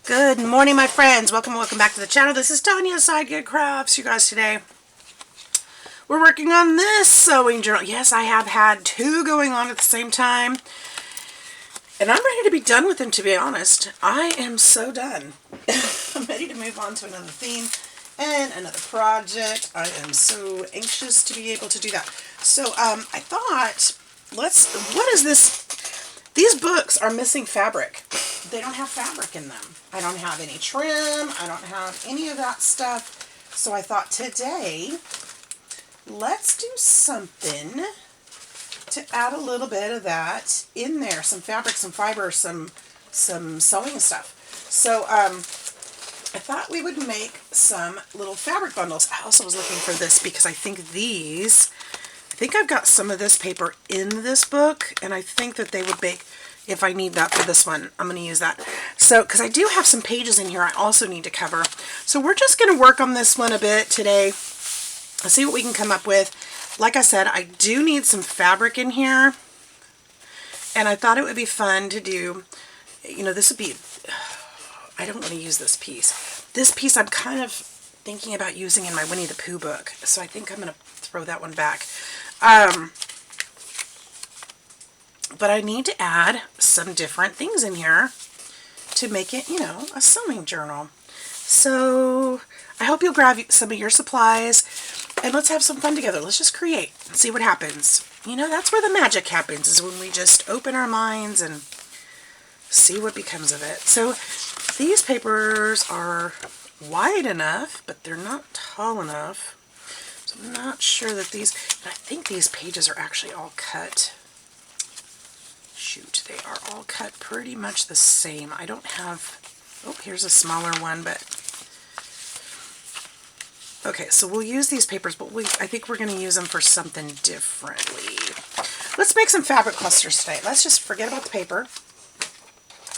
Good morning, my friends. Welcome back to the channel. This is Tanya Sidegigcrafts. You guys, today we're working on this sewing journal. Yes, I have had two going on at the same time, and I'm ready to be done with them, to be honest. I am so done. I'm ready to move on to another theme and another project. I am so anxious to be able to do that. So I thought, what is this? These books are missing fabric. They don't have fabric in them. I don't have any trim. I don't have any of that stuff. So I thought today, let's do something to add a little bit of that in there. Some fabric, some fiber, some sewing stuff. So I thought we would make some little fabric bundles. I also was looking for this because I think I've got some of this paper in this book, and I think that they would make, if I need that for this one, I'm going to use that. So, because I do have some pages in here I also need to cover. So we're just going to work on this one a bit today. Let's see what we can come up with. Like I said, I do need some fabric in here, and I thought it would be fun to do, this would be, I don't want to use this piece. This piece I'm kind of thinking about using in my Winnie the Pooh book, so I think I'm going to throw that one back. But I need to add some different things in here to make it, a sewing journal. So I hope you'll grab some of your supplies and let's have some fun together. Let's just create and see what happens. That's where the magic happens, is when we just open our minds and see what becomes of it. So these papers are wide enough, but they're not tall enough. So I'm not sure that I think these pages are actually all cut. Shoot, they are all cut pretty much the same. I don't have, here's a smaller one, but okay, so we'll use these papers, but I think we're going to use them for something differently. Let's make some fabric clusters today. Let's just forget about the paper.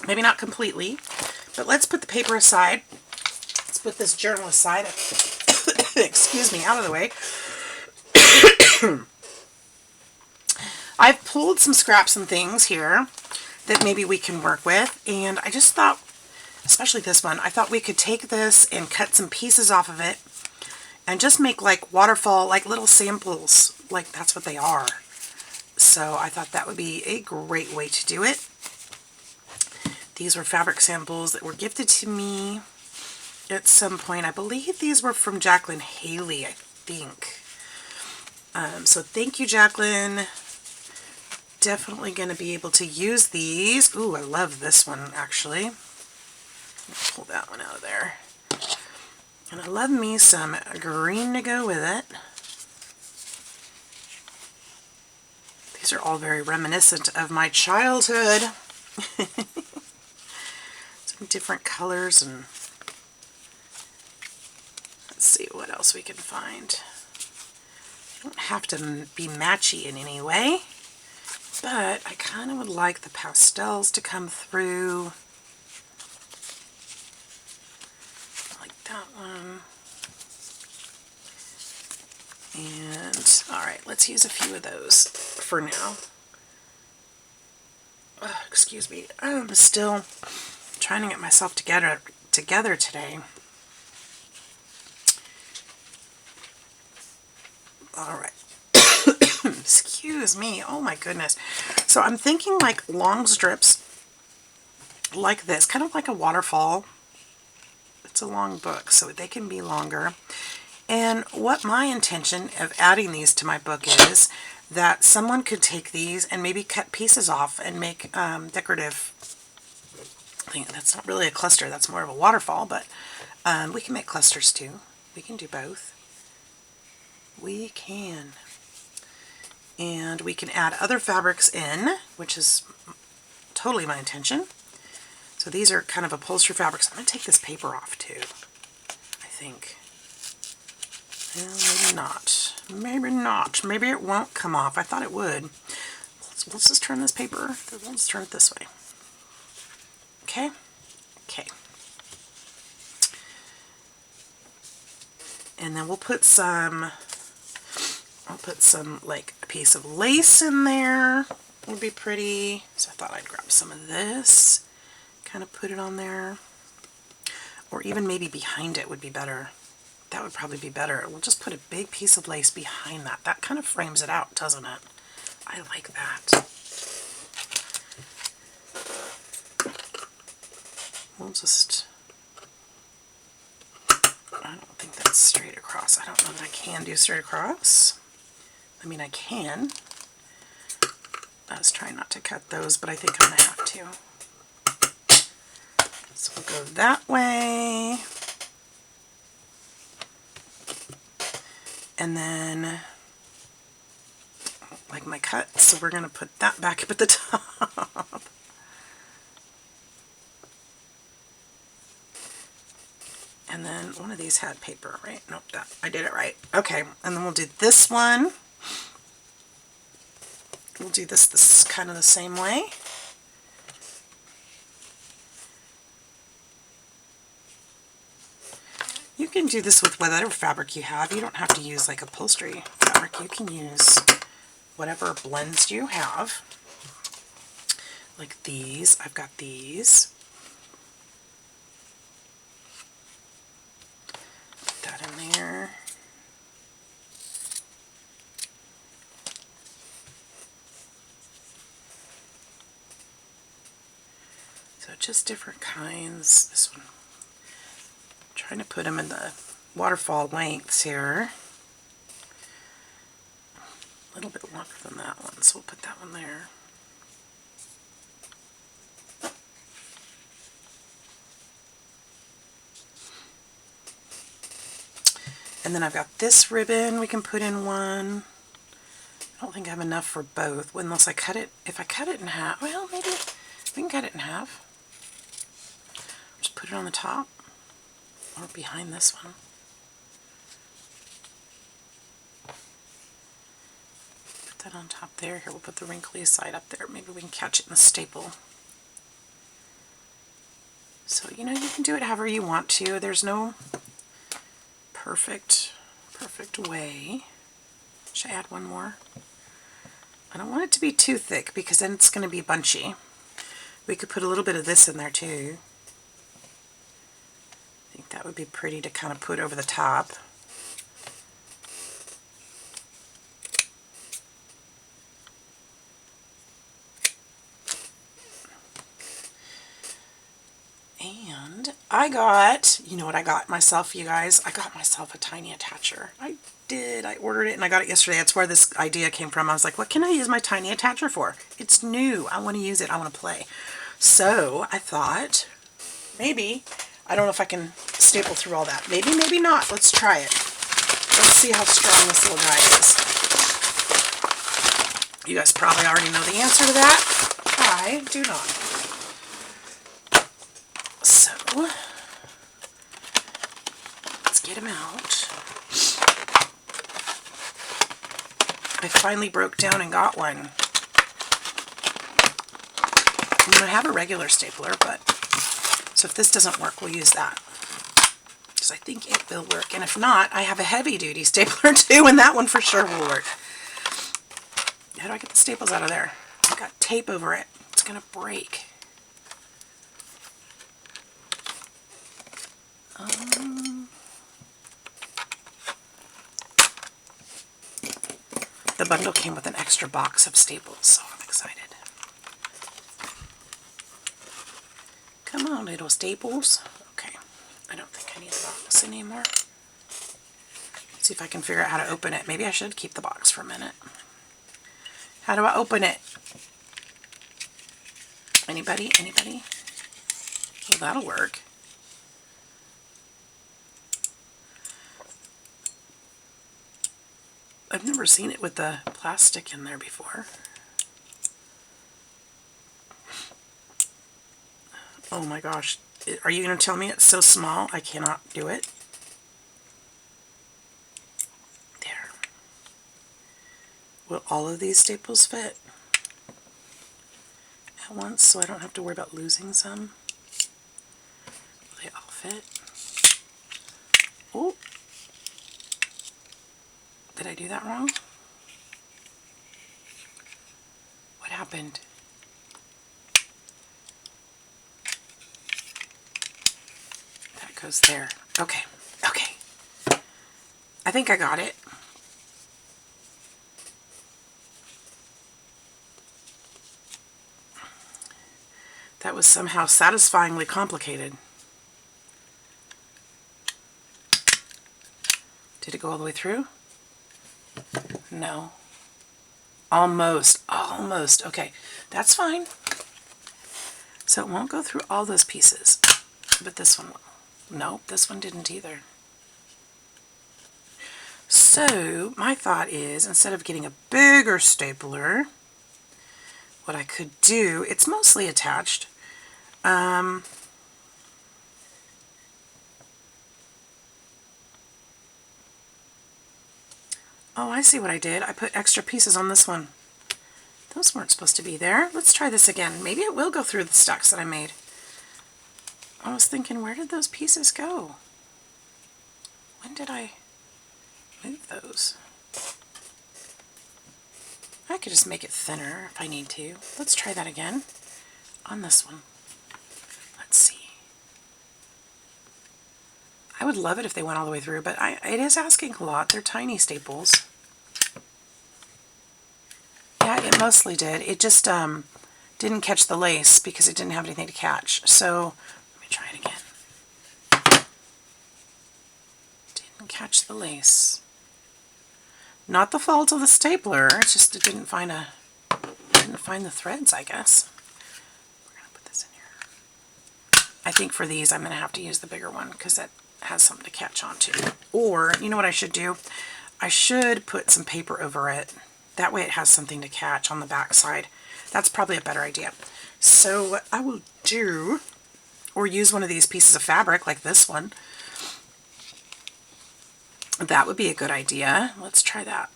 Maybe not completely, but let's put the paper aside. Let's put this journal aside. Excuse me, out of the way. I've pulled some scraps and things here that maybe we can work with, and I just thought, especially this one, I thought we could take this and cut some pieces off of it and just make like waterfall, like little samples, like that's what they are. So I thought that would be a great way to do it. These were fabric samples that were gifted to me at some point. I believe these were from Jacqueline Haley, I think. So thank you, Jacqueline. Definitely going to be able to use these. Ooh, I love this one, actually. Pull that one out of there. And I love me some green to go with it. These are all very reminiscent of my childhood. Some different colors, and let's see what else we can find. You don't have to be matchy in any way, but I kind of would like the pastels to come through. Like that one. And, alright, let's use a few of those for now. Oh, excuse me, I'm still trying to get myself together today. Alright. Excuse me. Oh my goodness. So I'm thinking like long strips like this, kind of like a waterfall. It's a long book, so they can be longer. And what my intention of adding these to my book is that someone could take these and maybe cut pieces off and make decorative. I think that's not really a cluster, that's more of a waterfall, but we can make clusters too. We can do both. We can. And we can add other fabrics in, which is totally my intention. So these are kind of upholstery fabrics. I'm going to take this paper off too, I think. Well, maybe not. Maybe not. Maybe it won't come off. I thought it would. Let's just turn this paper. Let's turn it this way. Okay? Okay. And then we'll put some... I'll put some, like, a piece of lace in there. Would be pretty. So I thought I'd grab some of this, kind of put it on there. Or even maybe behind it would be better. That would probably be better. We'll just put a big piece of lace behind that. That kind of frames it out, doesn't it? I like that. We'll just... I don't think that's straight across. I don't know that I can do straight across. I mean, I can. I was trying not to cut those, but I think I'm going to have to. So we'll go that way. And then, like my cut, so we're going to put that back up at the top. And then one of these had paper, right? Nope, I did it right. Okay, and then we'll do this one. We'll do this kind of the same way. You can do this with whatever fabric you have. You don't have to use like upholstery fabric. You can use whatever blends you have. Like these. I've got these. Put that in there. So just different kinds. This one, I'm trying to put them in the waterfall lengths here. A little bit longer than that one, so we'll put that one there. And then I've got this ribbon we can put in one. I don't think I have enough for both, unless I cut it. If I cut it in half, well, maybe we can cut it in half. Just put it on the top or behind this one. Put that on top there. Here, we'll put the wrinkly side up there. Maybe we can catch it in the staple. So, you know, you can do it however you want to. There's no perfect way. Should I add one more? I don't want it to be too thick because then it's going to be bunchy. We could put a little bit of this in there too. I think that would be pretty to kind of put over the top. And I got, you know what I got myself, you guys? I got myself a tiny attacher. I did. I ordered it and I got it yesterday. That's where this idea came from. I was like, what can I use my tiny attacher for? It's new. I want to use it. I want to play. So I thought, maybe, I don't know if I can staple through all that. Maybe, maybe not. Let's try it. Let's see how strong this little guy is. You guys probably already know the answer to that. I do not. So, let's get him out. I finally broke down and got one. I'm going to have a regular stapler, but so if this doesn't work, we'll use that. Because I think it will work. And if not, I have a heavy-duty stapler too, and that one for sure will work. How do I get the staples out of there? I've got tape over it. It's going to break. The bundle came with an extra box of staples, so I'm excited. Come on, little staples. Okay, I don't think I need the box anymore. Let's see if I can figure out how to open it. Maybe I should keep the box for a minute. How do I open it? Anybody? Anybody? Well, that'll work. I've never seen it with the plastic in there before. Oh my gosh. Are you going to tell me it's so small I cannot do it? There. Will all of these staples fit at once so I don't have to worry about losing some? Will they all fit? Oh. Did I do that wrong? What happened? That goes there. Okay, okay. I think I got it. That was somehow satisfyingly complicated. Did it go all the way through? No. Almost. Almost. Okay, that's fine. So it won't go through all those pieces, but this one will. Nope, this one didn't either. So my thought is, instead of getting a bigger stapler, what I could do, it's mostly attached. Oh, I see what I did. I put extra pieces on this one. Those weren't supposed to be there. Let's try this again. Maybe it will go through the stacks that I made. I was thinking, where did those pieces go? When did I move those? I could just make it thinner if I need to. Let's try that again on this one. Let's see. I would love it if they went all the way through, but it is asking a lot. They're tiny staples. Yeah, it mostly did. It just didn't catch the lace because it didn't have anything to catch. So let me try it again. Didn't catch the lace. Not the fault of the stapler. It's just it didn't find the threads, I guess. We're gonna put this in here. I think for these I'm gonna have to use the bigger one because that has something to catch onto. Or you know what I should do? I should put some paper over it. That way it has something to catch on the back side. That's probably a better idea. So what I will do, or use one of these pieces of fabric like this one. That would be a good idea. Let's try that.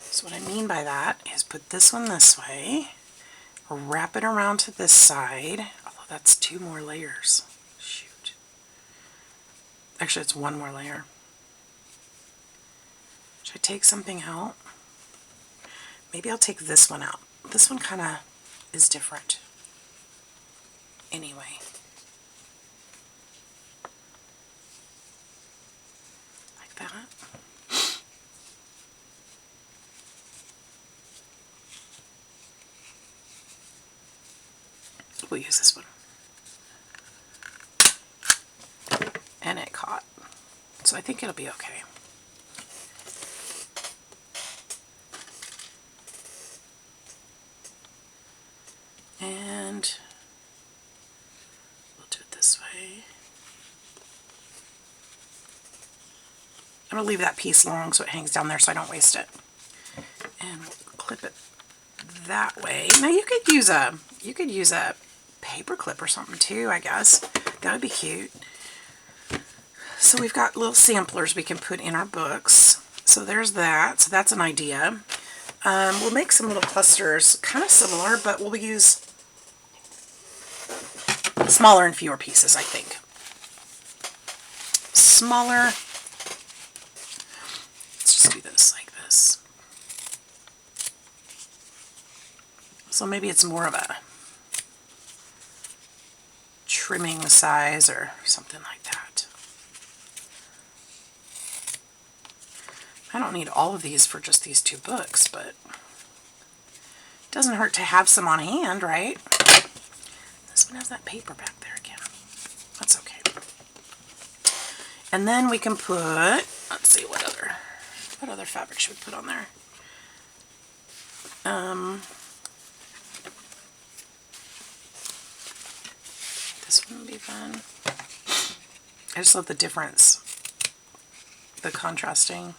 So what I mean by that is put this one this way, wrap it around to this side, although that's 2 more layers. Shoot. Actually, it's 1 more layer. Should I take something out? Maybe I'll take this one out. This one kind of is different. Anyway. Like that. We'll use this one. And it caught. So I think it'll be okay. And we'll do it this way. I'm going to leave that piece long so it hangs down there so I don't waste it. And we'll clip it that way. Now you could use a paper clip or something too, I guess. That would be cute. So we've got little samplers we can put in our books. So there's that. So that's an idea. We'll make some little clusters, kind of similar, but we'll use smaller and fewer pieces, I think. Smaller. Let's just do this like this. So maybe it's more of a trimming size or something like that. I don't need all of these for just these 2 books, but it doesn't hurt to have some on hand, right? This one has that paper back there again. That's okay. And then we can put, let's see, what other fabric should we put on there? This one would be fun. I just love the difference, the contrasting.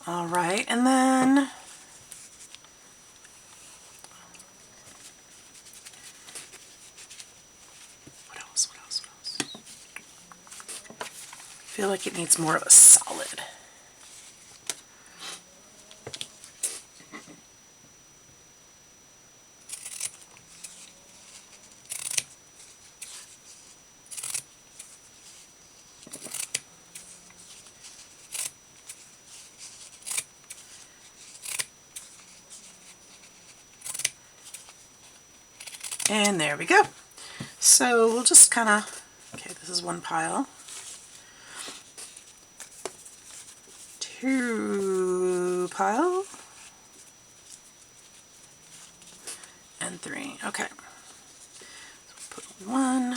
All right, and then what else? I feel like it needs more of a solid. And there we go. So we'll just kind of, okay, this is one pile. 2 pile. And 3. Okay. So put 1.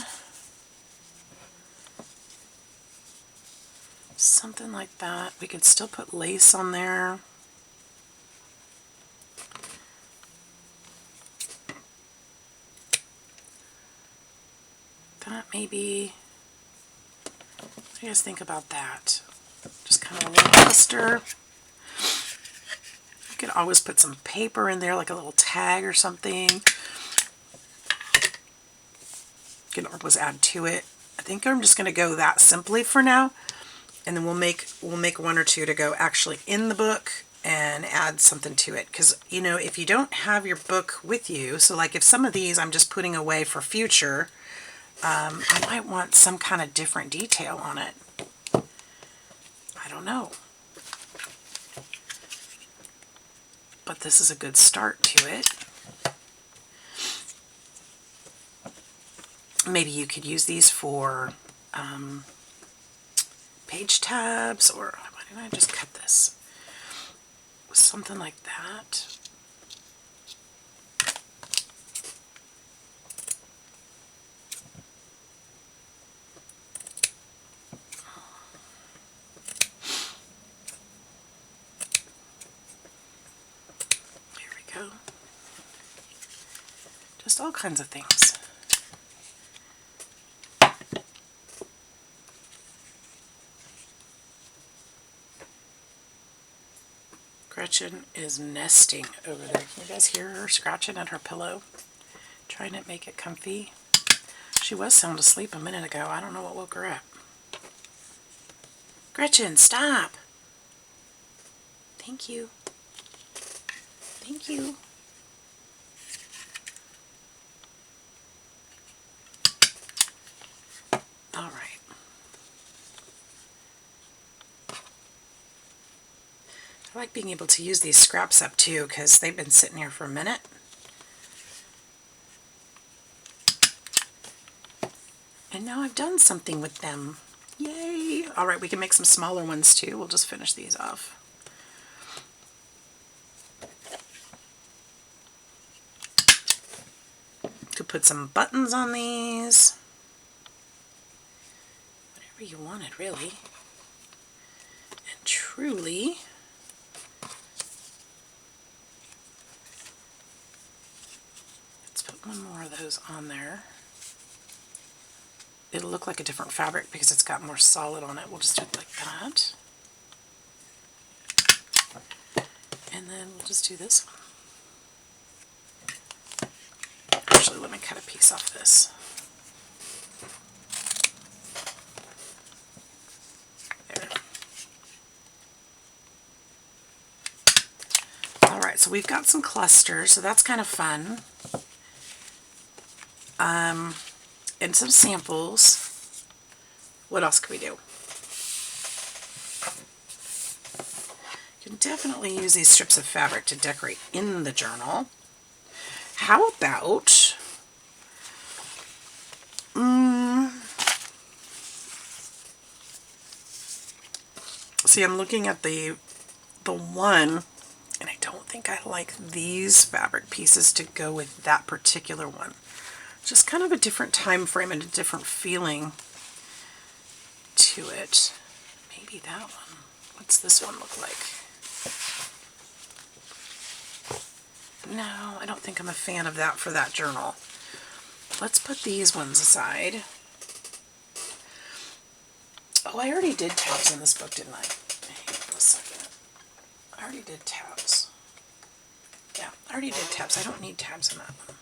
Something like that. We could still put lace on there. That maybe. What do you guys think about that? Just kind of a little cluster. You could always put some paper in there, like a little tag or something. You can always add to it. I think I'm just going to go that simply for now, and then we'll make 1 or 2 to go actually in the book and add something to it. Because, you know, if you don't have your book with you, so like if some of these I'm just putting away for future, I might want some kind of different detail on it. I don't know. But this is a good start to it. Maybe you could use these for page tabs, or why didn't I just cut this? Something like that. There we go. Just all kinds of things. Gretchen is nesting over there. Can you guys hear her scratching at her pillow? Trying to make it comfy. She was sound asleep a minute ago. I don't know what woke her up. Gretchen, stop! Thank you. Thank you. All right. I like being able to use these scraps up too, because they've been sitting here for a minute. And now I've done something with them. Yay! All right, we can make some smaller ones too. We'll just finish these off. Could put some buttons on these. Whatever you wanted, really. And truly, let's put 1 more of those on there. It'll look like a different fabric because it's got more solid on it. We'll just do it like that. And then we'll just do this one. Actually, let me cut a piece off this. There. Alright, so we've got some clusters, so that's kind of fun. And some samples. What else can we do? You can definitely use these strips of fabric to decorate in the journal. How about see, I'm looking at the one, and I don't think I like these fabric pieces to go with that particular one. Just kind of a different time frame and a different feeling to it. Maybe that one. What's this one look like? No, I don't think I'm a fan of that for that journal. Let's put these ones aside. Oh, I already did tabs in this book, didn't I? Hang on a second. I already did tabs. Yeah, I already did tabs. I don't need tabs in that one.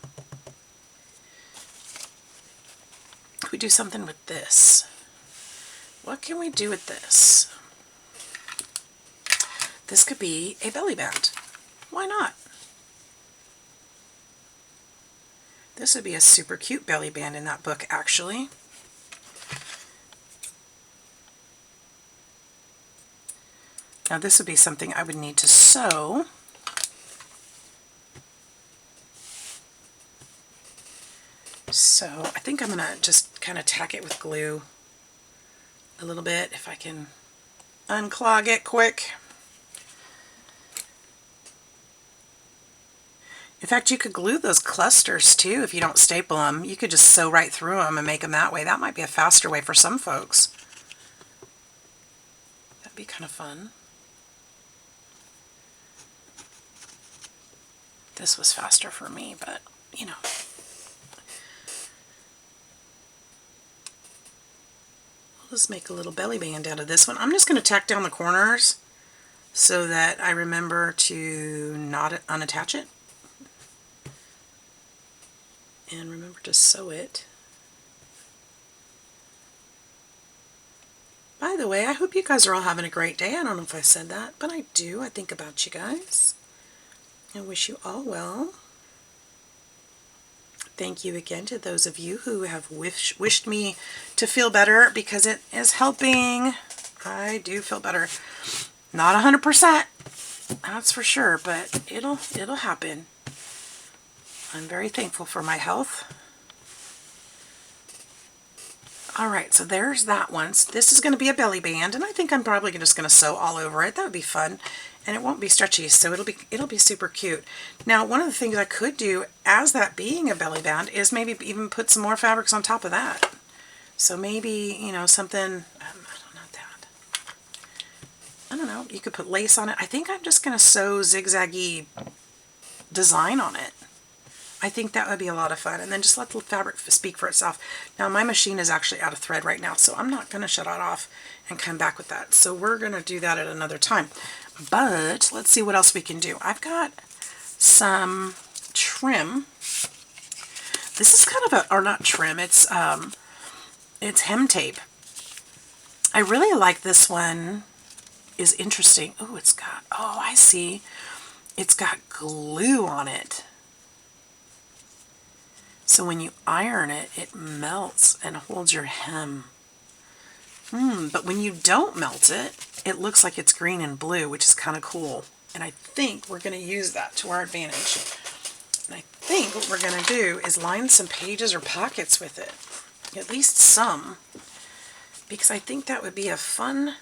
Could we do something with this? What can we do with this? This could be a belly band. Why not? This would be a super cute belly band in that book, actually. Now this would be something I would need to sew. So I think I'm going to just kind of tack it with glue a little bit if I can unclog it quick. In fact, you could glue those clusters too if you don't staple them. You could just sew right through them and make them that way. That might be a faster way for some folks. That'd be kind of fun. This was faster for me, but you know. I'll just make a little belly band out of this one. I'm just going to tack down the corners so that I remember to not unattach it. And remember to sew it. By the way, I hope you guys are all having a great day. I don't know if I said that, but I do. I think about you guys. I wish you all well. Thank you again to those of you who have wished me to feel better, because it is helping. I do feel better. Not 100%, that's for sure, but it'll happen. I'm very thankful for my health. Alright, so there's that one. So this is going to be a belly band, and I think I'm probably just going to sew all over it. That would be fun, and it won't be stretchy, so it'll be super cute. Now, one of the things I could do as that being a belly band is maybe even put some more fabrics on top of that. So maybe, you know, something, I don't know, you could put lace on it. I think I'm just going to sew zigzaggy design on it. I think that would be a lot of fun, and then just let the fabric speak for itself. Now my machine is actually out of thread right now, so I'm not going to shut it off and come back with that. So we're going to do that at another time. But let's see what else we can do. I've got some trim. This is kind of a, or not trim, it's hem tape. I really like this one. Is interesting. Oh, it's got, oh, I see. It's got glue on it. So when you iron it, it melts and holds your hem. But when you don't melt it, it looks like it's green and blue, which is kind of cool. And I think we're going to use that to our advantage. And I think what we're going to do is line some pages or pockets with it. At least some. Because I think that would be a fun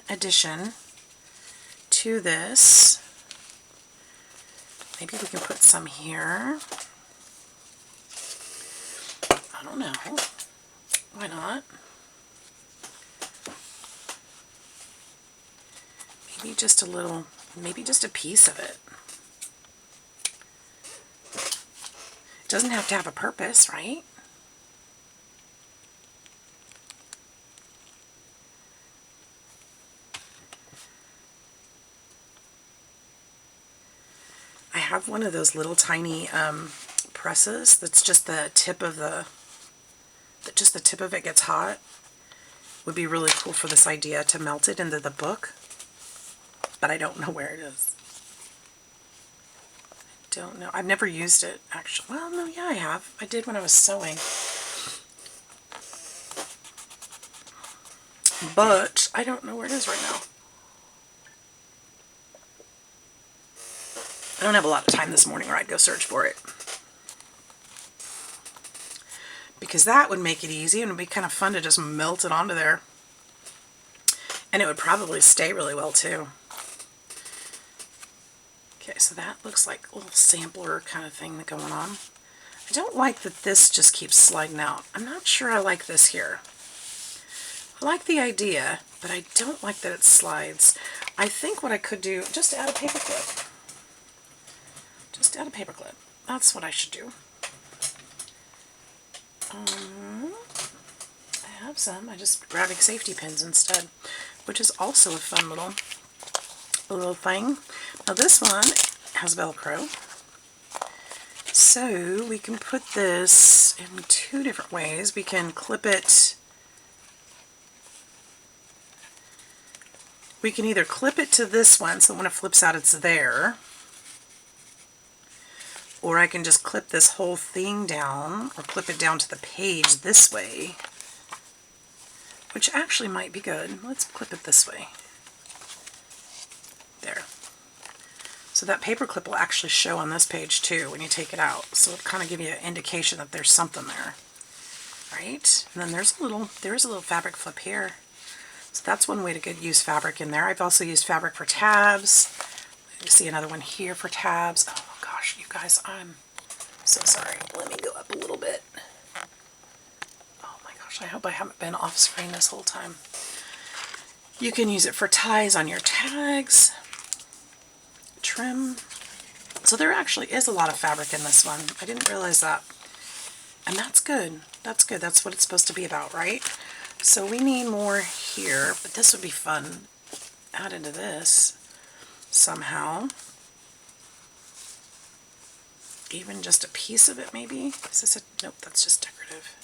addition to this. Maybe we can put some here. I don't know. Why not? Maybe just a little, maybe just a piece of it. It doesn't have to have a purpose, right? I have one of those little tiny presses that's just the tip of the tip of it gets hot. Would be really cool for this idea to melt it into the book, but I don't know where it is. I don't know. I've never used it actually. Well, no, yeah, I have. I did when I was sewing, but I don't know where it is right now. I don't have a lot of time this morning, or I'd go search for it. Because that would make it easy, and it would be kind of fun to just melt it onto there. And it would probably stay really well too. Okay, so that looks like a little sampler kind of thing going on. I don't like that this just keeps sliding out. I'm not sure I like this here. I like the idea, but I don't like that it slides. I think what I could do, just add a paper clip. Just add a paper clip. That's what I should do. I have some. I just grabbing safety pins instead, which is also a fun little thing. Now this one has Velcro, so we can put this in two different ways. We can clip it. We can either clip it to this one, so when it flips out, it's there. Or I can just clip this whole thing down, or clip it down to the page this way, which actually might be good. Let's clip it this way. There. So that paper clip will actually show on this page too when you take it out. So it'll kind of give you an indication that there's something there. Right? And then there is a little fabric flip here. So that's one way to use fabric in there. I've also used fabric for tabs. You see another one here for tabs. Oh gosh, you guys, I'm so sorry. Let me go up a little bit. Oh my gosh, I hope I haven't been off screen this whole time. You can use it for ties on your tags. Trim. So there actually is a lot of fabric in this one. I didn't realize that. And that's good. That's good. That's what it's supposed to be about, right? So we need more here, but this would be fun. Add into this somehow. Even just a piece of it, maybe? Is this a... Nope, that's just decorative.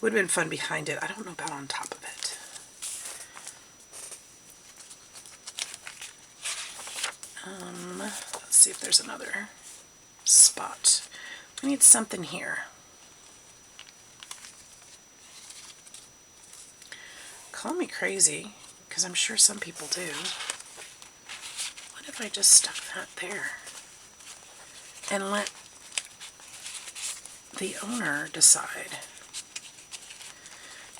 Would have been fun behind it. I don't know about on top of it. Let's see if there's another spot. We need something here. Call me crazy, because I'm sure some people do. What if I just stuck that there and let the owner decide?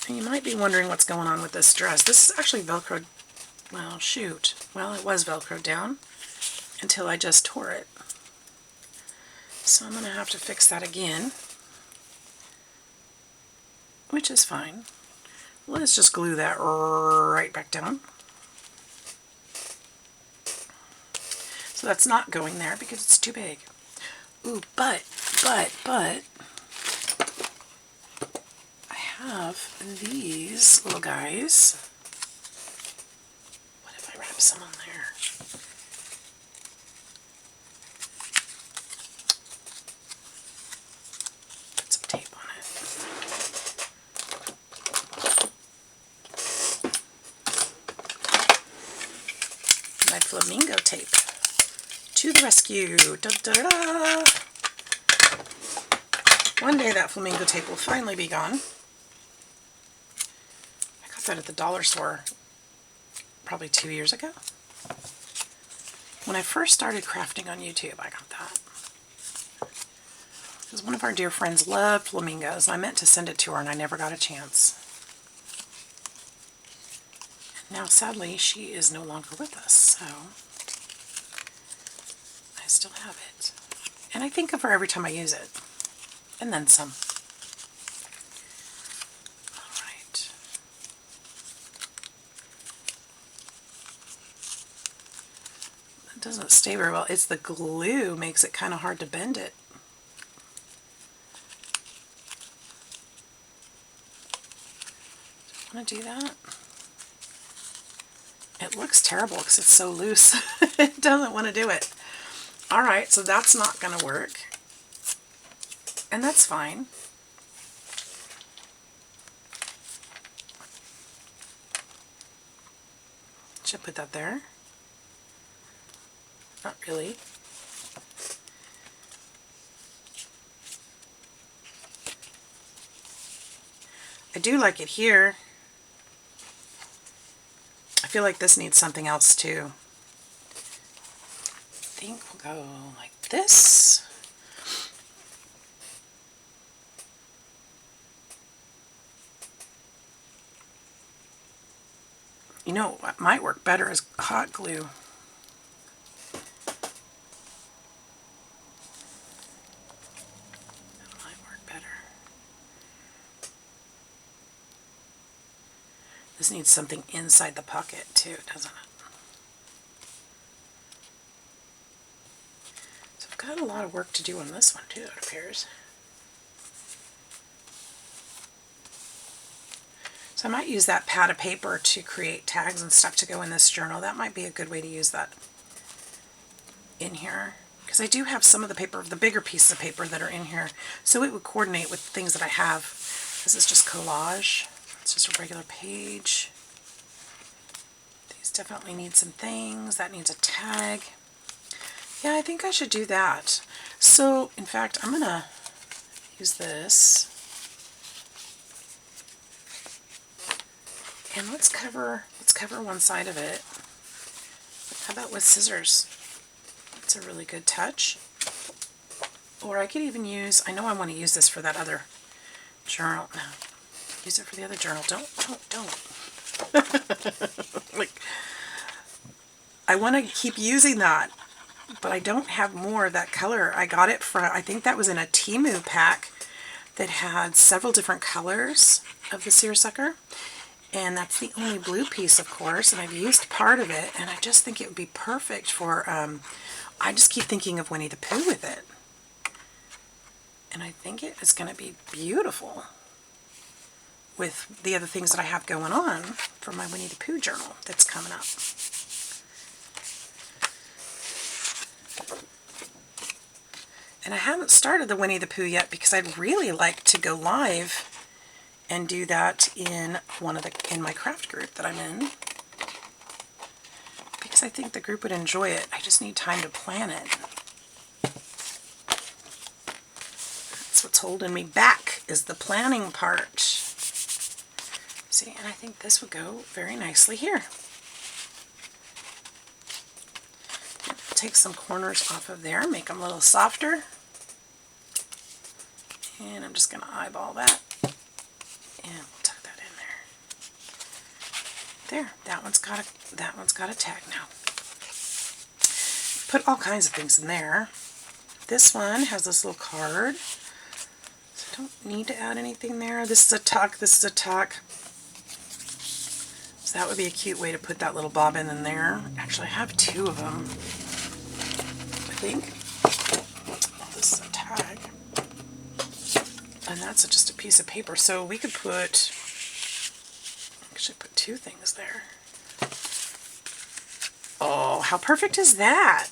And you might be wondering what's going on with this dress. This is actually Velcroed. Well, shoot. Well, it was Velcroed down until I just tore it. So I'm going to have to fix that again, which is fine. Let's just glue that right back down. So that's not going there because it's too big. Ooh, but, I have these little guys. What if I wrap some on there? Put some tape on it. My flamingo tape. To the rescue. Da, da, da, da. One day that flamingo tape will finally be gone. I got that at the dollar store probably 2 years ago. When I first started crafting on YouTube, I got that. Because one of our dear friends loved flamingos, and I meant to send it to her, and I never got a chance. And now, sadly, she is no longer with us, so I still have it. And I think of her every time I use it. And then some. All right. It doesn't stay very well. It's the glue makes it kind of hard to bend it. Do I want to do that? It looks terrible because it's so loose. It doesn't want to do it. All right, so that's not going to work. And that's fine. Should I put that there? Not really. I do like it here. I feel like this needs something else too. I think we'll go like this. You know what might work better is hot glue. That might work better. This needs something inside the pocket too, doesn't it? So I've got a lot of work to do on this one too, it appears. So I might use that pad of paper to create tags and stuff to go in this journal. That might be a good way to use that in here. Because I do have some of the paper, the bigger pieces of paper that are in here. So it would coordinate with things that I have. This is just collage. It's just a regular page. These definitely need some things. That needs a tag. Yeah, I think I should do that. So, in fact, I'm going to use this. And let's cover one side of it. How about with scissors? That's a really good touch. Or I could even use, I know I want to use this for that other journal. No, use it for the other journal. Don't. Like, I want to keep using that, but I don't have more of that color. I got it from, I think that was in a Temu pack that had several different colors of the seersucker. And that's the only blue piece, of course, and I've used part of it, and I just think it would be perfect for, I just keep thinking of Winnie the Pooh with it. And I think it is going to be beautiful with the other things that I have going on for my Winnie the Pooh journal that's coming up. And I haven't started the Winnie the Pooh yet because I'd really like to go live and do that in my craft group that I'm in, because I think the group would enjoy it. I just need time to plan it. That's what's holding me back, is the planning part. See, and I think this would go very nicely here. Take some corners off of there, make them a little softer. And I'm just going to eyeball that. And we'll tuck that in there. There, that one's got a tag now. Put all kinds of things in there. This one has this little card. So I don't need to add anything there. This is a tuck, this is a tuck. So that would be a cute way to put that little bobbin in there. Actually, I have two of them, I think. Oh, this is a tag. And that's just a piece of paper. So we could put, actually put two things there. Oh, how perfect is that?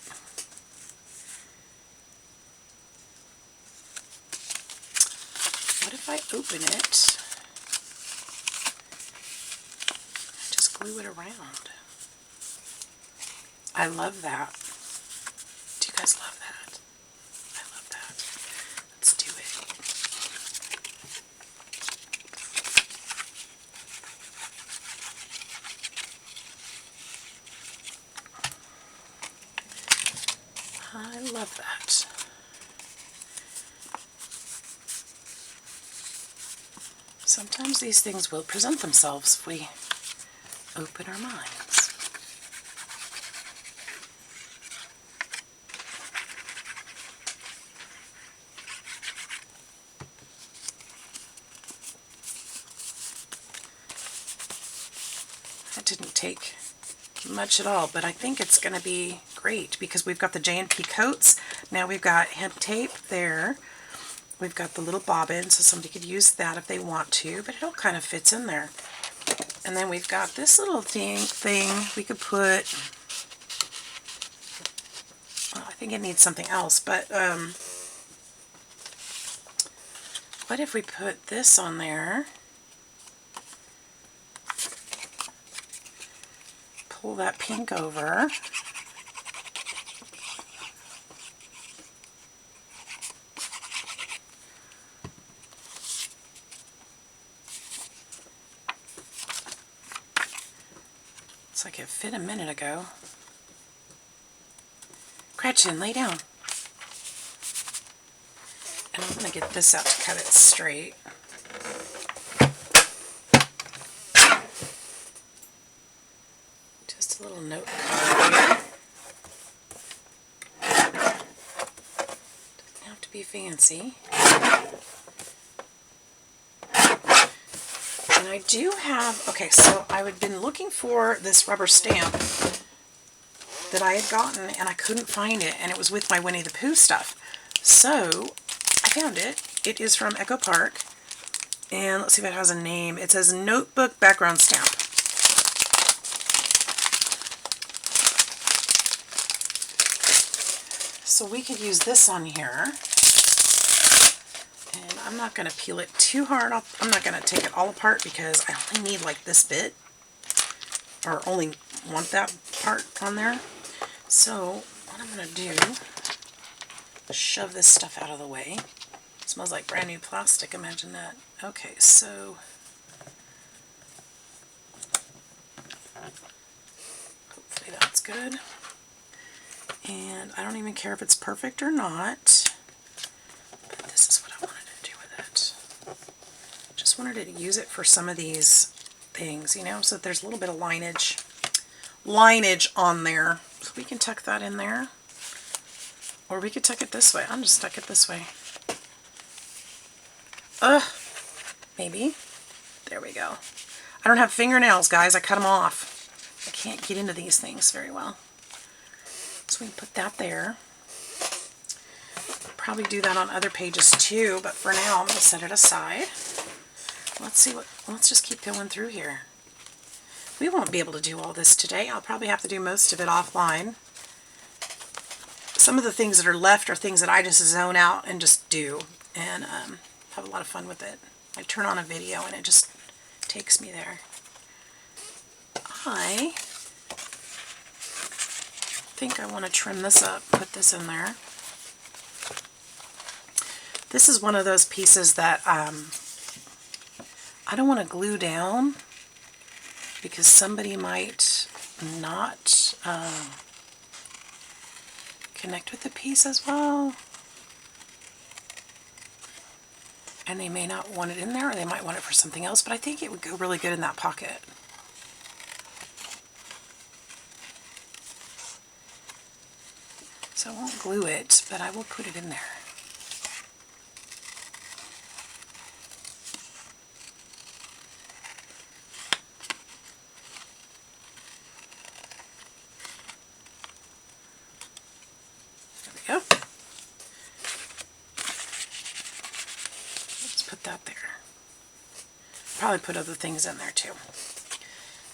What if I open it? Just glue it around. I love that. Do you guys love that? I love that. Let's do it. I love that. Sometimes these things will present themselves if we open our minds. That didn't take much at all, but I think it's going to be great because we've got the J&P coats. Now we've got hemp tape there. We've got the little bobbin, so somebody could use that if they want to, but it all kind of fits in there. And then we've got this little thing we could put, well, I think it needs something else, but what if we put this on there? Pull that pink over. It's like it fit a minute ago. Gretchen, lay down. And I'm going to get this out to cut it straight. Just a little note card here. Doesn't have to be fancy. And I do have, okay, so I had been looking for this rubber stamp that I had gotten and I couldn't find it, and it was with my Winnie the Pooh stuff. So I found it. It is from Echo Park, and let's see if it has a name. It says Notebook Background Stamp. So we could use this on here. And I'm not going to peel it too hard. I'm not going to take it all apart because I only need like this bit, or only want that part on there. So what I'm going to do is shove this stuff out of the way. It smells like brand new plastic, imagine that. Okay, so hopefully that's good. And I don't even care if it's perfect or not, but this is what I wanted to do with it. Just wanted to use it for some of these things, you know, so that there's a little bit of lineage on there. So we can tuck that in there. Or we could tuck it this way. I'm just stuck it this way. Maybe. There we go. I don't have fingernails, guys. I cut them off. I can't get into these things very well. So we can put that there. Probably do that on other pages too, but for now I'm going to set it aside. Let's just keep going through here. We won't be able to do all this today. I'll probably have to do most of it offline. Some of the things that are left are things that I just zone out and just do, and have a lot of fun with it. I turn on a video and it just takes me there. I think I want to trim this up, put this in there. This is one of those pieces that I don't want to glue down because somebody might not connect with the piece as well. And they may not want it in there, or they might want it for something else, but I think it would go really good in that pocket. So I won't glue it, but I will put it in there. There we go. Let's put that there. Probably put other things in there too.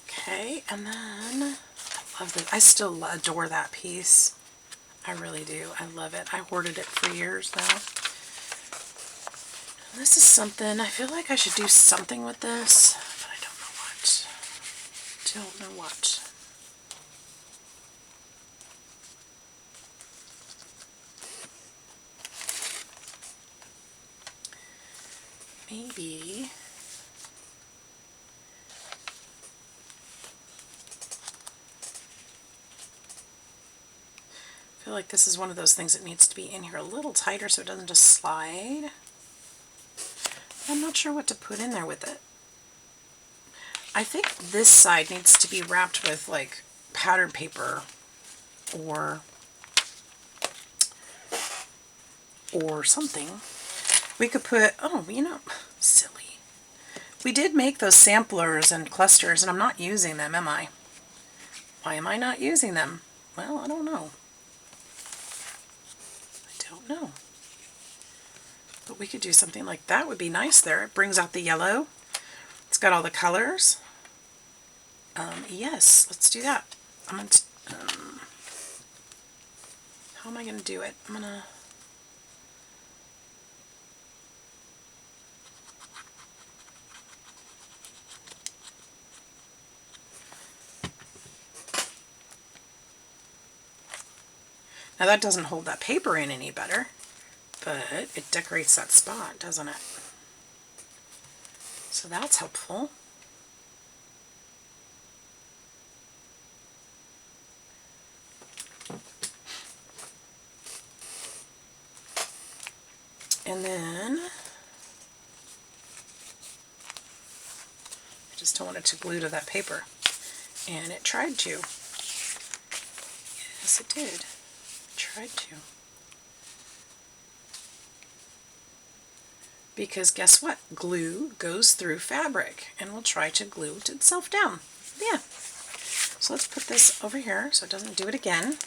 Okay, and then I love this. I still adore that piece. I really do. I love it. I hoarded it for years now. And this is something, I feel like I should do something with this, but I don't know what. Don't know what. Maybe I feel like this is one of those things that needs to be in here a little tighter so it doesn't just slide. I'm not sure what to put in there with it. I think this side needs to be wrapped with like pattern paper or something. We could put, oh, you know, silly. We did make those samplers and clusters, and I'm not using them, am I? Why am I not using them? Well, I don't know. I don't know. But we could do something like that. Would be nice there. It brings out the yellow. It's got all the colors. Yes, let's do that. I'm going to, how am I going to do it? I'm going to, now that doesn't hold that paper in any better, but it decorates that spot, doesn't it? So that's helpful. And then I just don't want it to glue to that paper. And it tried to. Yes, it did. It tried to. Because guess what? Glue goes through fabric and will try to glue itself down. Yeah. So let's put this over here so it doesn't do it again.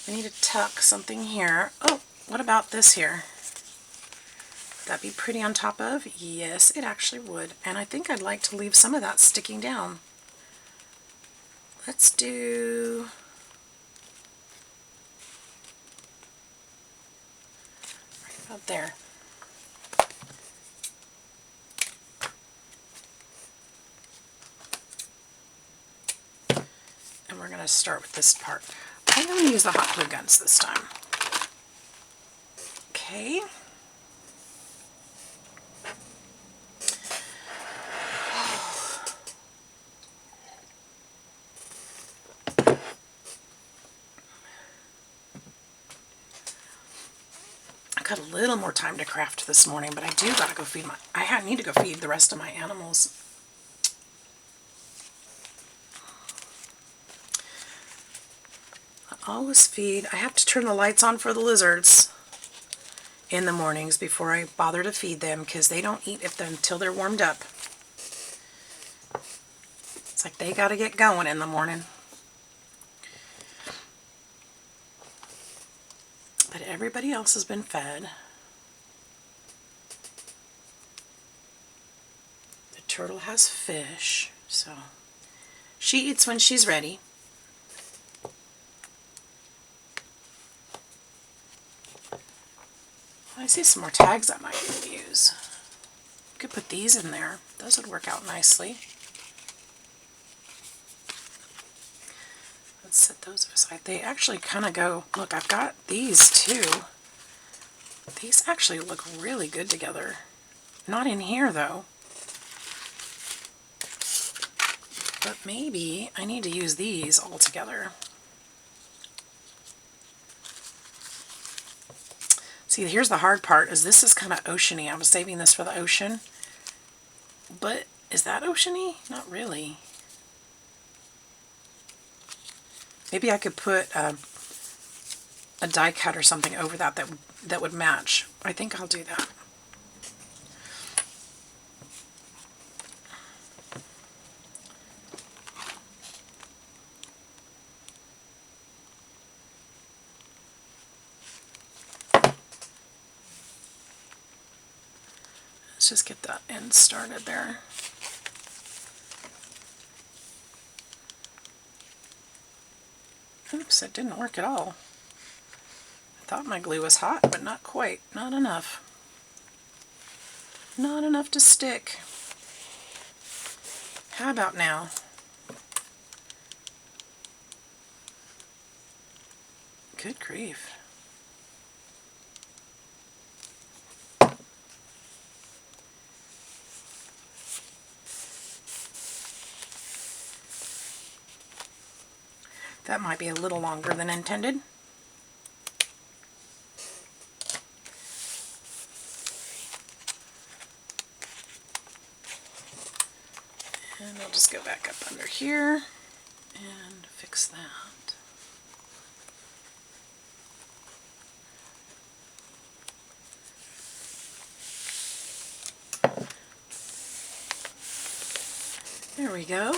We need to tuck something here. Oh, what about this here? Would that be pretty on top of? Yes, it actually would. And I think I'd like to leave some of that sticking down. Let's do... right about there. And we're going to start with this part. I'm going to use the hot glue guns this time. Okay. got a little more time to craft this morning, but I do gotta go feed I need to go feed the rest of my animals. I always feed. I have to turn the lights on for the lizards in the mornings before I bother to feed them, because they don't eat until they're warmed up. It's like they gotta get going in the morning. But everybody else has been fed. The turtle has fish, so she eats when she's ready. I see some more tags I might use. Could put these in there. Those would work out nicely. Let's set those aside. They actually kind of go, look, I've got these too. These actually look really good together. Not in here though. But maybe I need to use these all together. See, here's the hard part, is this is kind of oceany. I was saving this for the ocean. But is that oceany? Not really. Maybe I could put a die cut or something over that would match. I think I'll do that. Let's just get that end started there. Oops, it didn't work at all. I thought my glue was hot, but not quite. Not enough. Not enough to stick. How about now? Good grief. That might be a little longer than intended. And I'll just go back up under here and fix that. There we go.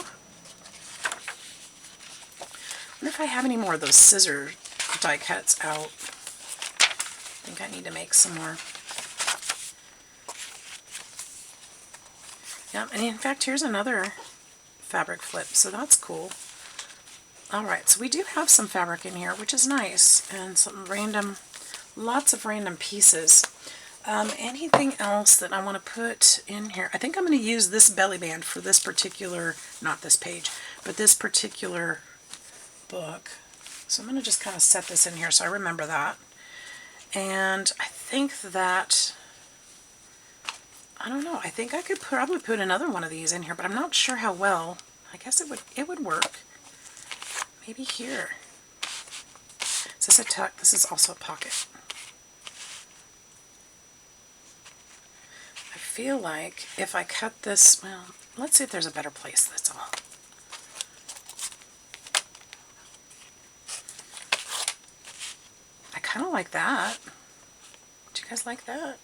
I wonder if I have any more of those scissor die cuts out. I think I need to make some more. Yeah, and in fact, here's another fabric flip, so that's cool. Alright, so we do have some fabric in here, which is nice, and some random, lots of random pieces. Anything else that I want to put in here? I think I'm going to use this belly band for this particular, not this page, but this particular book. So I'm going to just kind of set this in here so I remember that. And I think that, I don't know, I think I could probably put another one of these in here, but I'm not sure how well. I guess it would work. Maybe here. Is this a tuck? This is also a pocket. I feel like if I cut this, well, let's see if there's a better place, that's all. I kind of like that. Do you guys like that?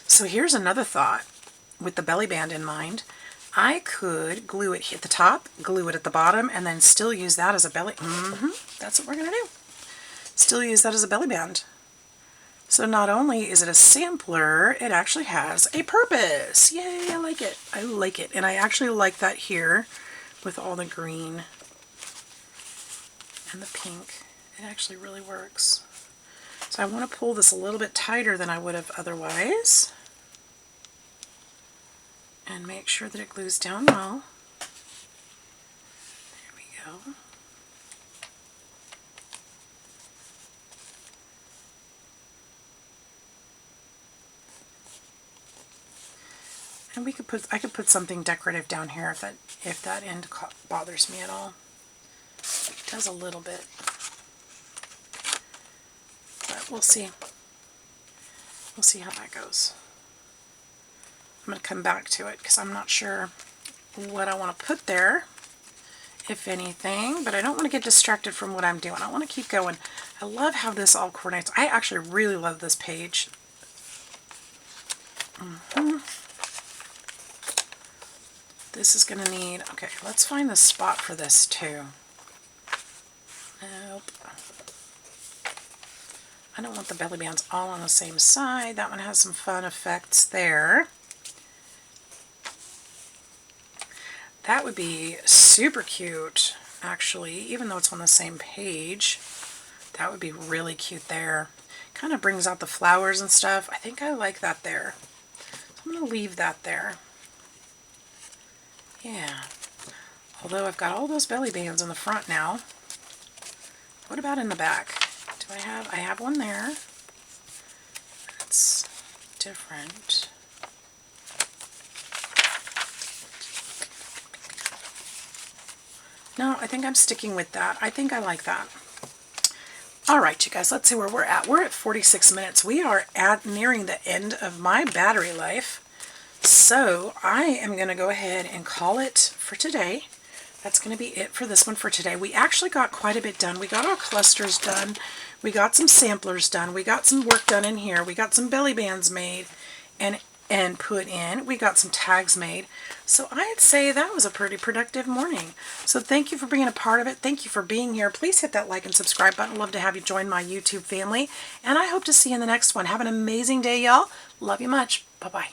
So here's another thought with the belly band in mind. I could glue it at the top, glue it at the bottom, and then still use that as a belly. That's what we're going to do. Still use that as a belly band. So not only is it a sampler, it actually has a purpose. Yay, I like it. I like it. And I actually like that here with all the green and the pink. It actually really works. So I want to pull this a little bit tighter than I would have otherwise. And make sure that it glues down well. There we go. And I could put something decorative down here if that end bothers me at all. It does a little bit. but we'll see. We'll see how that goes. I'm going to come back to it because I'm not sure what I want to put there, if anything, but I don't want to get distracted from what I'm doing. I want to keep going. I love how this all coordinates. I actually really love this page. This is going to need, okay, let's find the spot for this too. Nope. I don't want the belly bands all on the same side. That one has some fun effects there. That would be super cute, actually, even though it's on the same page. That would be really cute there. Kind of brings out the flowers and stuff. I think I like that there. So I'm going to leave that there. Yeah. Although I've got all those belly bands in the front now. What about in the back? Do I have one there. That's different. No, I think I'm sticking with that. I think I like that. All right, you guys, let's see where we're at. We're at 46 minutes. We are nearing the end of my battery life. So I am going to go ahead and call it for today. That's going to be it for this one for today. We actually got quite a bit done. We got our clusters done. We got some samplers done. We got some work done in here. We got some belly bands made and put in. We got some tags made. So I'd say that was a pretty productive morning. So thank you for being a part of it. Thank you for being here. Please hit that like and subscribe button. Love to have you join my YouTube family. And I hope to see you in the next one. Have an amazing day, y'all. Love you much. Bye-bye.